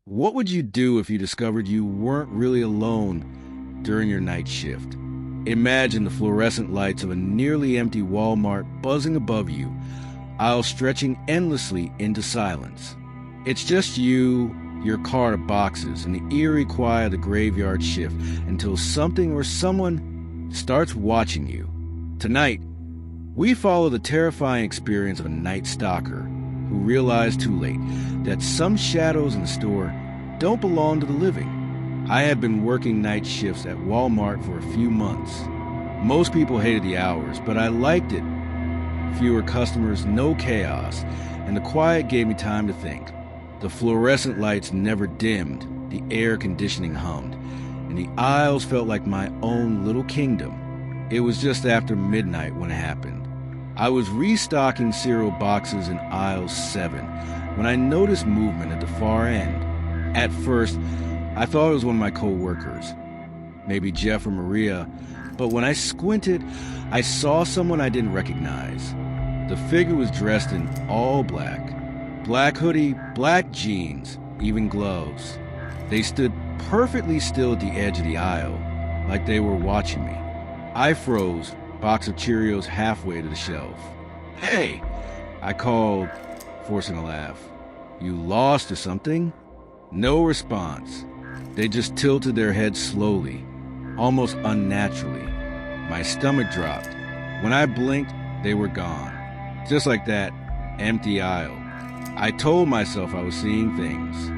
What would you do if you discovered you weren't really alone during your night shift? Imagine the fluorescent lights of a nearly empty Walmart buzzing above you, aisles stretching endlessly into silence. It's just you, your cart of boxes, and the eerie quiet of the graveyard shift until something or someone starts watching you. Tonight, we follow the terrifying experience of a night stalker who realized too late that some shadows in the store don't belong to the living. I had been working night shifts at Walmart for a few months. Most people hated the hours, but I liked it. Fewer customers, no chaos, and the quiet gave me time to think. The fluorescent lights never dimmed, the air conditioning hummed, and the aisles felt like my own little kingdom. It was just after midnight when it happened. I was restocking cereal boxes in aisle 7 when I noticed movement at the far end. At first, I thought it was one of my co-workers, maybe Jeff or Maria, but when I squinted, I saw someone I didn't recognize. The figure was dressed in all black. Black hoodie, black jeans, even gloves. They stood perfectly still at the edge of the aisle, like they were watching me. I froze, box of Cheerios halfway to the shelf. "Hey!" I called, forcing a laugh. "You lost or something?" No response. They just tilted their heads slowly, almost unnaturally. My stomach dropped. When I blinked, they were gone. Just like that, empty aisle. I told myself I was seeing things.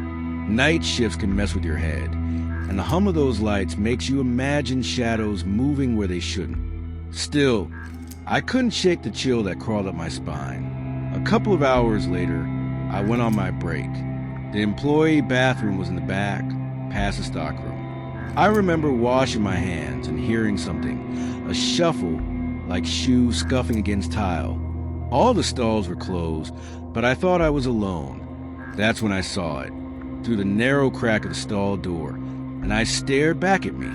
Night shifts can mess with your head, and the hum of those lights makes you imagine shadows moving where they shouldn't. Still, I couldn't shake the chill that crawled up my spine. A couple of hours later, I went on my break. The employee bathroom was in the back, past the stockroom. I remember washing my hands and hearing something, a shuffle like shoes scuffing against tile. All the stalls were closed, but I thought I was alone. That's when I saw it, through the narrow crack of the stall door, and I stared back at me,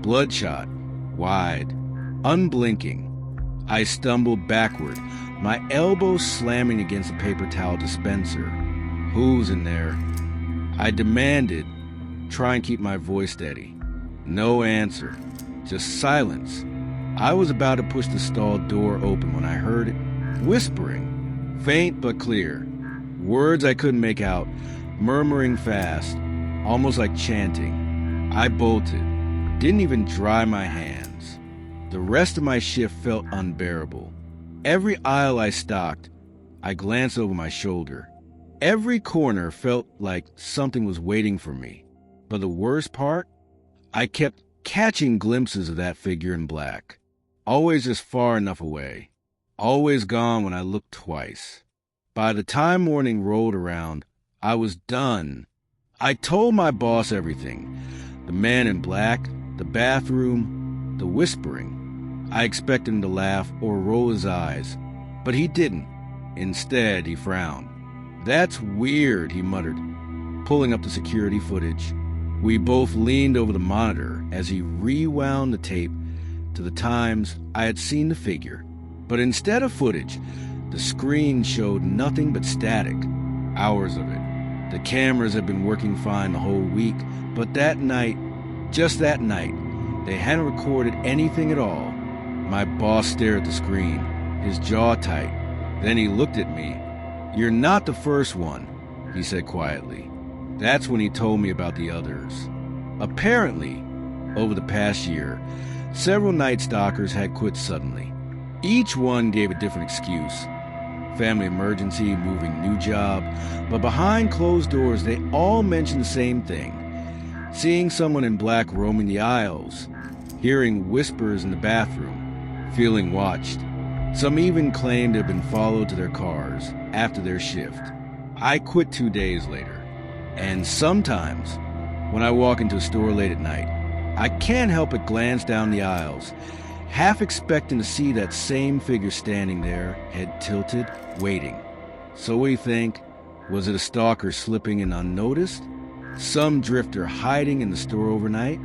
bloodshot, wide, unblinking. I stumbled backward, my elbow slamming against the paper towel dispenser. "Who's in there?" I demanded, trying to keep my voice steady. No answer, just silence. I was about to push the stall door open when I heard it, whispering, faint but clear. Words I couldn't make out, murmuring fast, almost like chanting. I bolted, didn't even dry my hands. The rest of my shift felt unbearable. Every aisle I stocked, I glanced over my shoulder. Every corner felt like something was waiting for me. But the worst part? I kept catching glimpses of that figure in black. Always just far enough away. Always gone when I looked twice. By the time morning rolled around, I was done. I told my boss everything. The man in black, the bathroom, the whispering. I expected him to laugh or roll his eyes, but he didn't. Instead, he frowned. "That's weird," he muttered, pulling up the security footage. We both leaned over the monitor as he rewound the tape to the times I had seen the figure. But instead of footage, the screen showed nothing but static. Hours of it. The cameras had been working fine the whole week, but that night, just that night, they hadn't recorded anything at all. My boss stared at the screen, his jaw tight. Then he looked at me. "You're not the first one," he said quietly. That's when he told me about the others. Apparently, over the past year, several night stalkers had quit suddenly. Each one gave a different excuse. Family emergency, moving, new job. But behind closed doors, they all mentioned the same thing. Seeing someone in black roaming the aisles, hearing whispers in the bathroom, feeling watched. Some even claimed they'd been followed to their cars after their shift. I quit 2 days later. And sometimes, when I walk into a store late at night, I can't help but glance down the aisles, half expecting to see that same figure standing there, head tilted, waiting. So what do you think? Was it a stalker slipping in unnoticed? Some drifter hiding in the store overnight?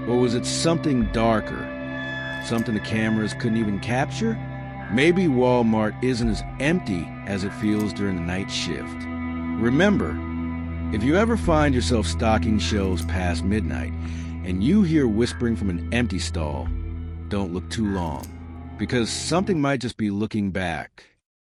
Or was it something darker? Something the cameras couldn't even capture? Maybe Walmart isn't as empty as it feels during the night shift. Remember, If you ever find yourself stocking shelves past midnight and you hear whispering from an empty stall, don't look too long, because something might just be looking back